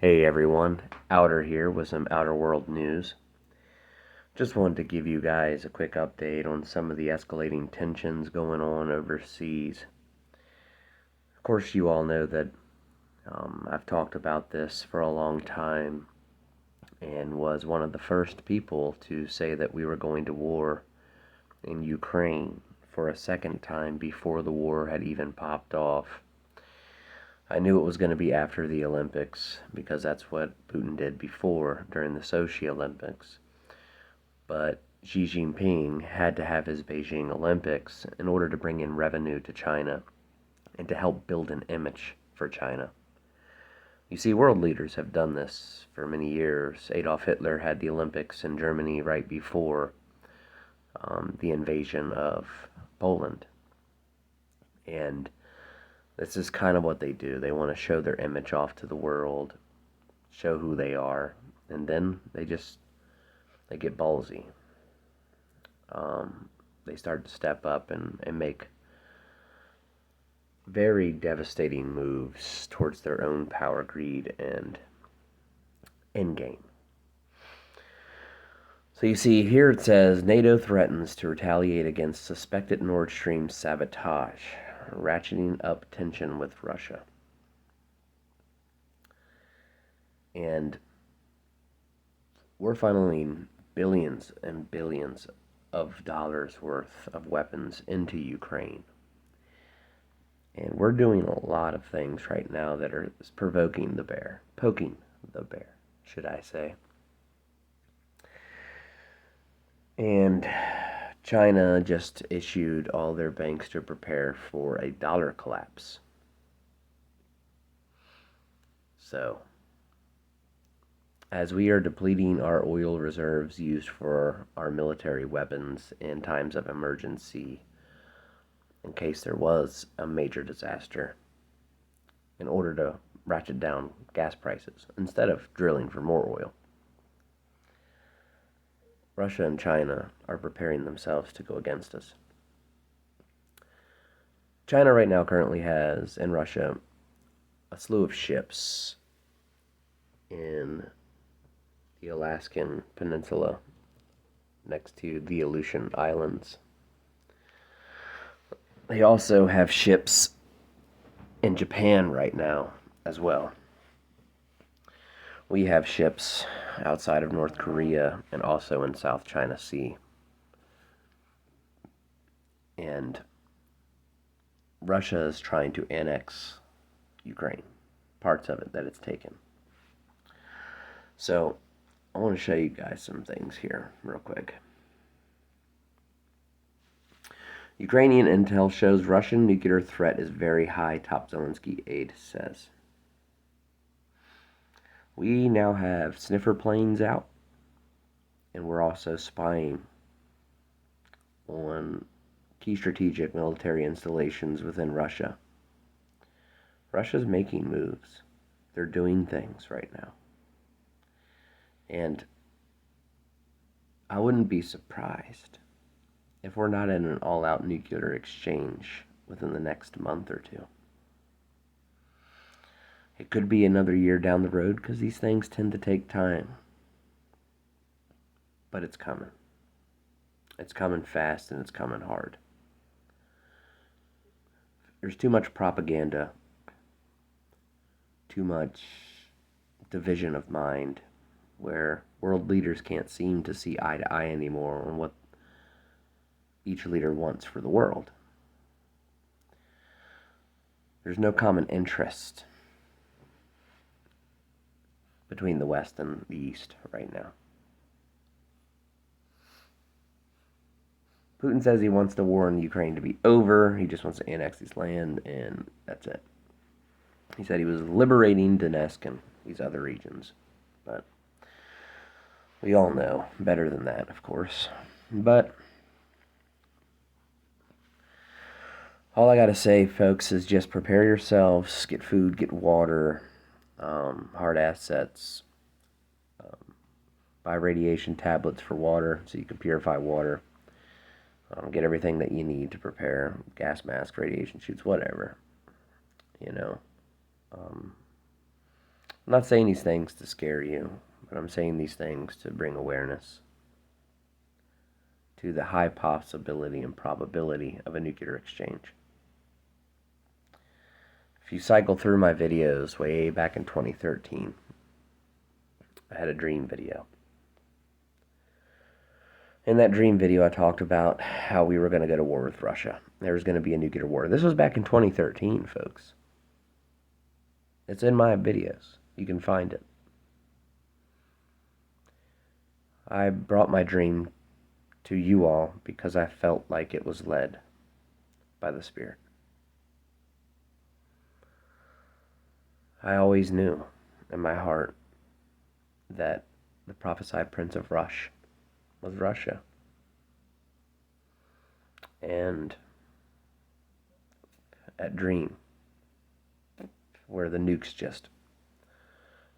Hey everyone, Outer here with some Outer World news. Just wanted to give you guys a quick update on some of the escalating tensions going on overseas. Of course, you all know that I've talked about this for a long time and was one of the first people to say that we were going to war in Ukraine for a second time before the war had even popped off. I knew it was going to be after the Olympics because that's what Putin did before during the Sochi Olympics. But Xi Jinping had to have his Beijing Olympics in order to bring in revenue to China and to help build an image for China. You see, world leaders have done this for many years. Adolf Hitler had the Olympics in Germany right before the invasion of Poland. And this is kind of what they do. They want to show their image off to the world, show who they are, and then they get ballsy. They start to step up and make very devastating moves towards their own power, greed, and endgame. So you see, here it says NATO threatens to retaliate against suspected Nord Stream sabotage, ratcheting up tension with Russia. And we're funneling billions and billions of dollars worth of weapons into Ukraine. And we're doing a lot of things right now that are poking the bear, should I say. And China just issued all their banks to prepare for a dollar collapse. So, as we are depleting our oil reserves used for our military weapons in times of emergency, in case there was a major disaster, in order to ratchet down gas prices instead of drilling for more oil, Russia and China are preparing themselves to go against us. China right now currently has, in Russia, a slew of ships in the Alaskan Peninsula next to the Aleutian Islands. They also have ships in Japan right now as well. We have ships outside of North Korea and also in South China Sea. And Russia is trying to annex Ukraine, parts of it that it's taken. So I want to show you guys some things here real quick. Ukrainian intel shows Russian nuclear threat is very high, top Zelensky aide says. We now have sniffer planes out, and we're also spying on key strategic military installations within Russia. Russia's making moves. They're doing things right now. And I wouldn't be surprised if we're not in an all-out nuclear exchange within the next month or two. It could be another year down the road because these things tend to take time. But it's coming. It's coming fast and it's coming hard. There's too much propaganda, too much division of mind, where world leaders can't seem to see eye to eye anymore on what each leader wants for the world. There's no common interest between the West and the East right now. Putin says he wants the war in Ukraine to be over. He just wants to annex this land, and that's it. He said he was liberating Donetsk and these other regions. But we all know better than that, of course. But all I gotta say, folks, is just prepare yourselves, get food, get water, hard assets, buy radiation tablets for water so you can purify water. Get everything that you need to prepare, gas mask, radiation chutes, whatever. You know, I'm not saying these things to scare you, but I'm saying these things to bring awareness to the high possibility and probability of a nuclear exchange. If you cycle through my videos way back in 2013, I had a dream video. In that dream video, I talked about how we were going to go to war with Russia. There was going to be a nuclear war. This was back in 2013, folks. It's in my videos. You can find it. I brought my dream to you all because I felt like it was led by the Spirit. I always knew in my heart that the prophesied Prince of Rush was Russia. And at Dream, where the nukes just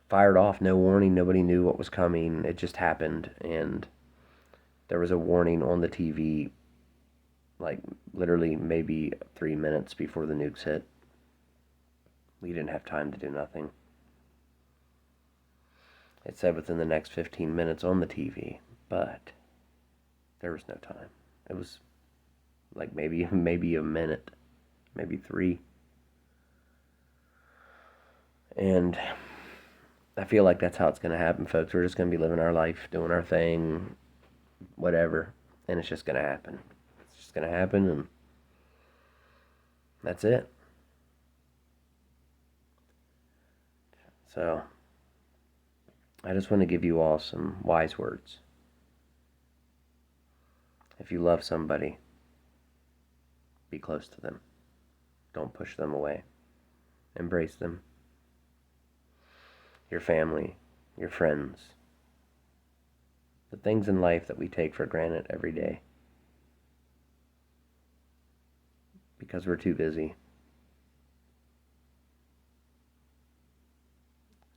fired off, no warning, nobody knew what was coming, it just happened, and there was a warning on the TV, like literally maybe 3 minutes before the nukes hit. We didn't have time to do nothing. It said within the next 15 minutes on the TV, but there was no time. It was like maybe a minute, maybe 3. And I feel like that's how it's going to happen, folks. We're just going to be living our life, doing our thing, whatever, and it's just going to happen. It's just going to happen, and that's it. So, I just want to give you all some wise words. If you love somebody, be close to them. Don't push them away. Embrace them. Your family, your friends. The things in life that we take for granted every day. Because we're too busy.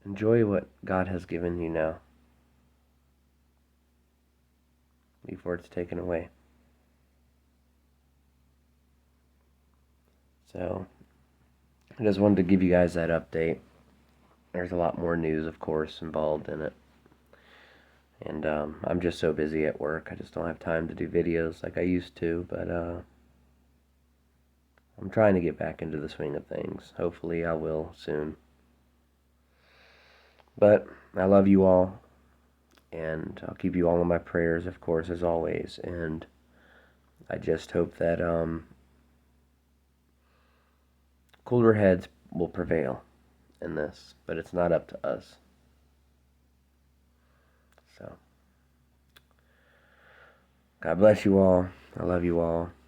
Enjoy what God has given you now before it's taken away. So, I just wanted to give you guys that update. There's a lot more news, of course, involved in it. And I'm just so busy at work. I just don't have time to do videos like I used to. But I'm trying to get back into the swing of things. Hopefully I will soon. But I love you all. And I'll keep you all in my prayers, of course, as always. And I just hope that cooler heads will prevail in this. But it's not up to us. So, God bless you all. I love you all.